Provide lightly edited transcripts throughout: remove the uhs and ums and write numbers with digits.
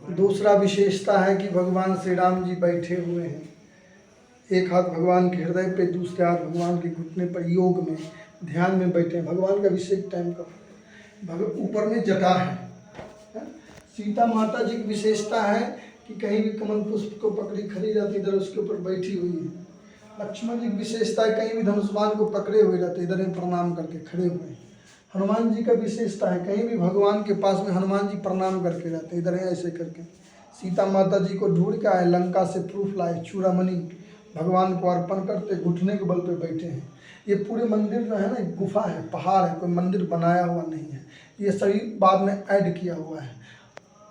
दूसरा विशेषता है कि भगवान श्री राम जी बैठे हुए हैं, एक हाथ भगवान के हृदय पे, दूसरे हाथ भगवान के घुटने पर, योग में ध्यान में बैठे हैं। भगवान का विशेष टाइम का ऊपर में जटा है। सीता माता जी की विशेषता है कि कहीं भी कमल पुष्प को पकड़ी खड़ी रहती, इधर उसके ऊपर बैठी हुई है। लक्ष्मण जी की विशेषता है कहीं भी धनुष्मान को पकड़े हुए रहते, इधर ही प्रणाम करके खड़े हुए हैं। हनुमान जी का विशेषता है कहीं भी भगवान के पास में हनुमान जी प्रणाम करके रहते, इधर है ऐसे करके। सीता माता जी को ढूंढ के आए, लंका से प्रूफ लाए, चूड़ामणि भगवान को अर्पण करते घुटने के बल पे बैठे हैं। ये पूरे मंदिर जो है ना, एक गुफा है, पहाड़ है, कोई मंदिर बनाया हुआ नहीं है, ये सभी बाद में ऐड किया हुआ है,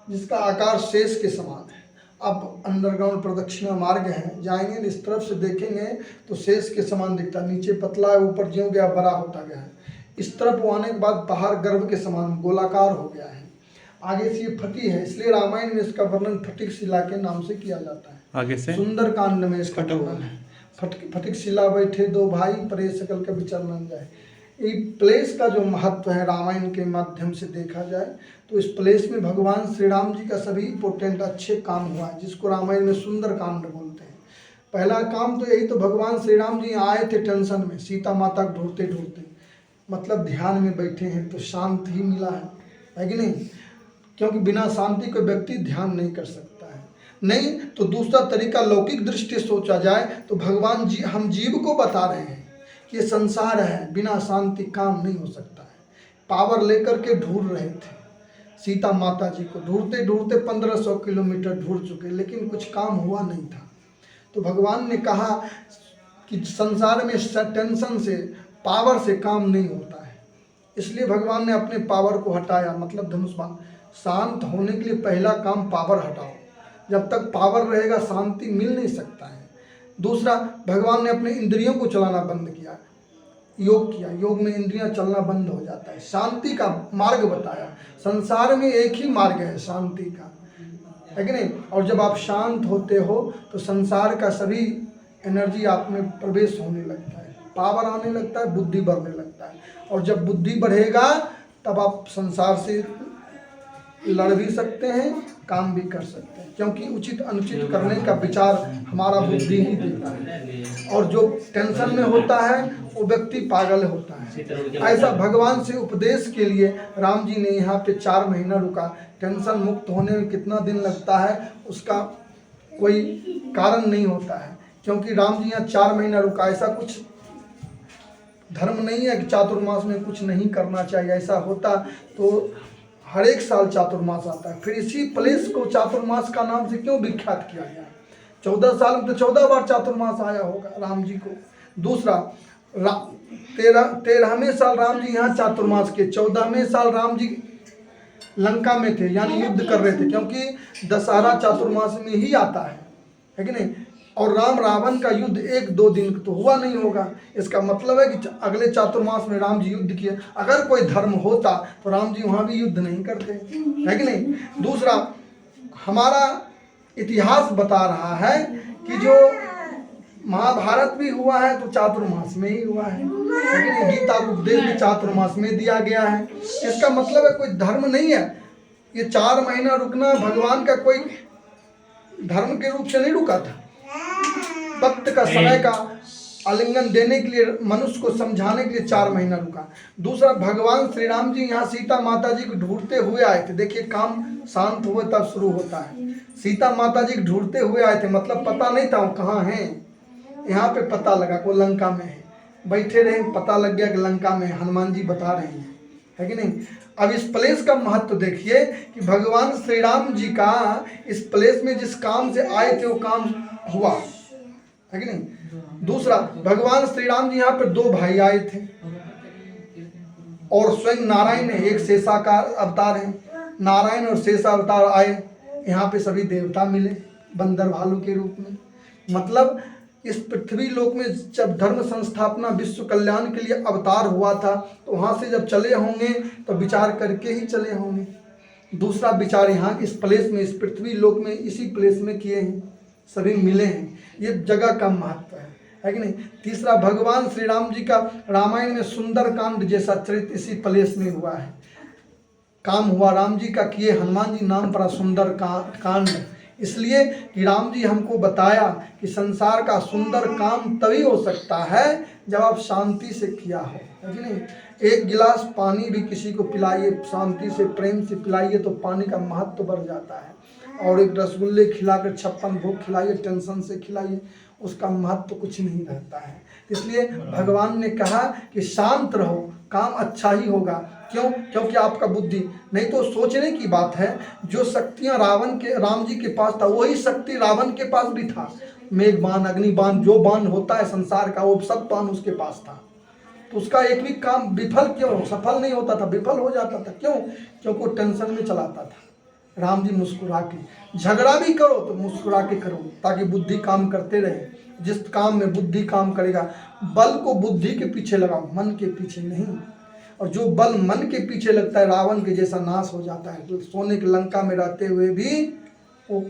जिसका आकार शेष के समान है। अब अंडरग्राउंड प्रदक्षिणा मार्ग है, जाएंगे इस तरफ से देखेंगे तो शेष के समान दिखता है, नीचे पतला है, ऊपर ज्यों गया बड़ा होता गया है। इस तरफ आने के बाद पहाड़ गर्भ के समान गोलाकार हो गया है। आगे से ये फटी है, इसलिए रामायण में इसका वर्णन फटिक शिला के नाम से किया जाता है। आगे से सुंदर कांड में इसका वर्णन है। फटिक शिला बैठे दो भाई, परे सकल का विचर न जाए। ये प्लेस का जो महत्व है रामायण के माध्यम से देखा जाए तो इस प्लेस में भगवान श्री राम जी का सभी इंपोर्टेंट अच्छे काम हुआ है, जिसको रामायण में सुंदर कांड बोलते हैं। पहला काम तो यही, तो भगवान श्री राम जी आए थे टेंशन में, सीता माता को ढूंढते ढूंढते, मतलब ध्यान में बैठे हैं तो शांत ही मिला है कि नहीं? क्योंकि बिना शांति कोई व्यक्ति ध्यान नहीं कर सकता है। नहीं तो दूसरा तरीका लौकिक दृष्टि से सोचा जाए तो भगवान जी हम जीव को बता रहे हैं कि ये संसार है, बिना शांति काम नहीं हो सकता है। पावर लेकर के ढूंढ रहे थे, सीता माता जी को ढूंढते ढूंढते 1500 किलोमीटर ढूंढ चुके, लेकिन कुछ काम हुआ नहीं था। तो भगवान ने कहा कि संसार में टेंशन से, पावर से काम नहीं होता है, इसलिए भगवान ने अपने पावर को हटाया, मतलब धनुष्मान। शांत होने के लिए पहला काम पावर हटाओ, जब तक पावर रहेगा शांति मिल नहीं सकता है। दूसरा, भगवान ने अपने इंद्रियों को चलाना बंद किया, योग किया, योग में इंद्रियां चलना बंद हो जाता है, शांति का मार्ग बताया। संसार में एक ही मार्ग है शांति का, है कि नहीं? और जब आप शांत होते हो तो संसार का सभी एनर्जी आप में प्रवेश होने लगता है, पावर आने लगता है, बुद्धि बढ़ने लगता है। और जब बुद्धि बढ़ेगा तब आप संसार से लड़ भी सकते हैं, काम भी कर सकते हैं, क्योंकि उचित अनुचित करने का विचार हमारा बुद्धि ही देता है। और जो टेंशन में होता है वो व्यक्ति पागल होता है। ऐसा भगवान से उपदेश के लिए राम जी ने यहाँ पे 4 महीना रुका। टेंशन मुक्त होने में कितना दिन लगता है उसका कोई कारण नहीं होता है, क्योंकि राम जी यहाँ 4 महीना रुका। ऐसा कुछ धर्म नहीं है कि चातुर्मास में कुछ नहीं करना चाहिए, ऐसा होता तो हर एक साल चातुर्मास आता है। फिर इसी प्लेस को चातुर्मास का नाम से क्यों विख्यात किया गया? 14 साल में तो 14 बार चातुर्मास आया होगा राम जी को। दूसरा, 13वें साल राम जी यहाँ चातुर्मास के, 14वें साल राम जी लंका में थे, यानी युद्ध कर रहे थे, क्योंकि दशहरा चातुर्मास में ही आता है कि नहीं? और राम रावण का युद्ध 1-2 दिन तो हुआ नहीं होगा। इसका मतलब है कि अगले चातुर्मास में राम जी युद्ध किए। अगर कोई धर्म होता तो राम जी वहाँ भी युद्ध नहीं करते, है कि नहीं? दूसरा, हमारा इतिहास बता रहा है कि जो महाभारत भी हुआ है तो चातुर्मास में ही हुआ है, लेकिन गीता को उपदेश भी चातुर्मास में दिया गया है। इसका मतलब है कोई धर्म नहीं है। ये 4 महीना रुकना भगवान का कोई धर्म के रूप से नहीं रुका था, वक्त का, समय का आलिंगन देने के लिए, मनुष्य को समझाने के लिए 4 महीना रुका। दूसरा, भगवान श्री राम जी यहाँ सीता माता जी को ढूंढते हुए आए थे। देखिए, काम शांत हुए तब शुरू होता है। सीता माता जी को ढूंढते हुए आए थे, मतलब पता नहीं था वो कहाँ हैं। यहाँ पे पता लगा को लंका में है, बैठे रहे, पता लग गया कि लंका में हनुमान जी बता रहे हैं, है कि नहीं? अब इस प्लेस का महत्व देखिए कि भगवान श्री राम जी का इस प्लेस में जिस काम से आए थे वो काम हुआ, है कि नहीं? दूसरा, भगवान श्री राम जी यहाँ पर 2 भाई आए थे और स्वयं नारायण है, एक शेषाकार अवतार है, नारायण और शेषा अवतार आए। यहाँ पे सभी देवता मिले बंदर भालू के रूप में। मतलब इस पृथ्वी लोक में जब धर्म संस्थापना, विश्व कल्याण के लिए अवतार हुआ था तो वहाँ से जब चले होंगे तो विचार करके ही चले होंगे। दूसरा विचार यहाँ इस प्लेस में, इस पृथ्वी लोक में, इसी प्लेस में किए हैं, सभी मिले हैं। ये जगह का महत्व है कि नहीं? तीसरा, भगवान श्री राम जी का रामायण में सुंदर कांड जैसा चरित्र इसी प्लेस में हुआ है। काम हुआ राम जी का, किए हनुमान जी नाम पर सुंदर कांड। इसलिए कि राम जी हमको बताया कि संसार का सुंदर काम तभी हो सकता है जब आप शांति से किया हो, है कि नहीं। एक गिलास पानी भी किसी को पिलाइए, शांति से प्रेम से पिलाइए तो पानी का महत्व बढ़ जाता है। और एक रसगुल्ले खिलाकर 56 भोग खिलाइए, टेंशन से खिलाइए, उसका महत्व कुछ नहीं रहता है। इसलिए भगवान ने कहा कि शांत रहो, काम अच्छा ही होगा। क्यों? क्योंकि आपका बुद्धि, नहीं तो सोचने की बात है, जो शक्तियां राम जी के पास था वही शक्ति रावण के पास भी था। मेघ बाण, अग्नि बाण, जो बाण होता है संसार का वो सब बाण उसके पास था। तो उसका एक भी काम विफल क्यों, सफल नहीं होता था, विफल हो जाता था। क्यों? क्योंकि वो टेंशन में चलाता था। राम जी मुस्कुरा के, झगड़ा भी करो तो मुस्कुरा के करो, ताकि बुद्धि काम करते रहे। जिस काम में बुद्धि काम करेगा, बल को बुद्धि के पीछे लगाओ, मन के पीछे नहीं। और जो बल मन के पीछे लगता है रावण के जैसा नाश हो जाता है। तो सोने की लंका में रहते हुए भी वो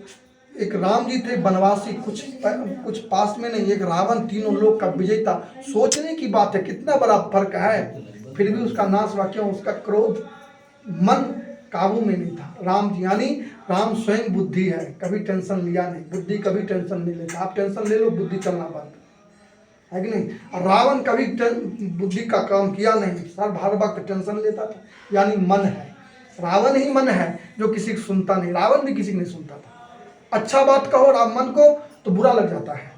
एक राम जी थे वनवासी, कुछ पास में नहीं, एक रावण तीनों लोक का विजेता। सोचने की बात है, कितना बड़ा फर्क है। फिर भी उसका नाश हुआ। क्यों? उसका क्रोध, मन काबू में नहीं था। राम जी यानी राम स्वयं बुद्धि है, कभी टेंशन लिया नहीं। बुद्धि कभी टेंशन नहीं लेता। आप टेंशन ले लो, बुद्धि चलना बंद है कि नहीं। और रावण कभी बुद्धि का काम किया नहीं, हर वक्त टेंशन लेता था। यानी मन है, रावण ही मन है जो किसी को सुनता नहीं। रावण भी किसी को नहीं सुनता था। अच्छा बात कहो राम मन को तो बुरा लग जाता है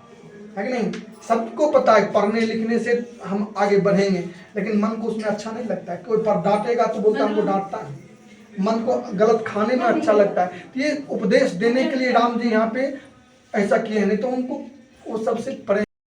कि नहीं। सबको पता है पढ़ने लिखने से हम आगे बढ़ेंगे, लेकिन मन को उसमें अच्छा नहीं लगता है। कोई पर डांटेगा तो बोलता हमको डांटता है। मन को गलत खाने में अच्छा लगता है। तो ये उपदेश देने के लिए राम जी यहाँ पे ऐसा किए हैं, नहीं तो उनको वो सबसे परे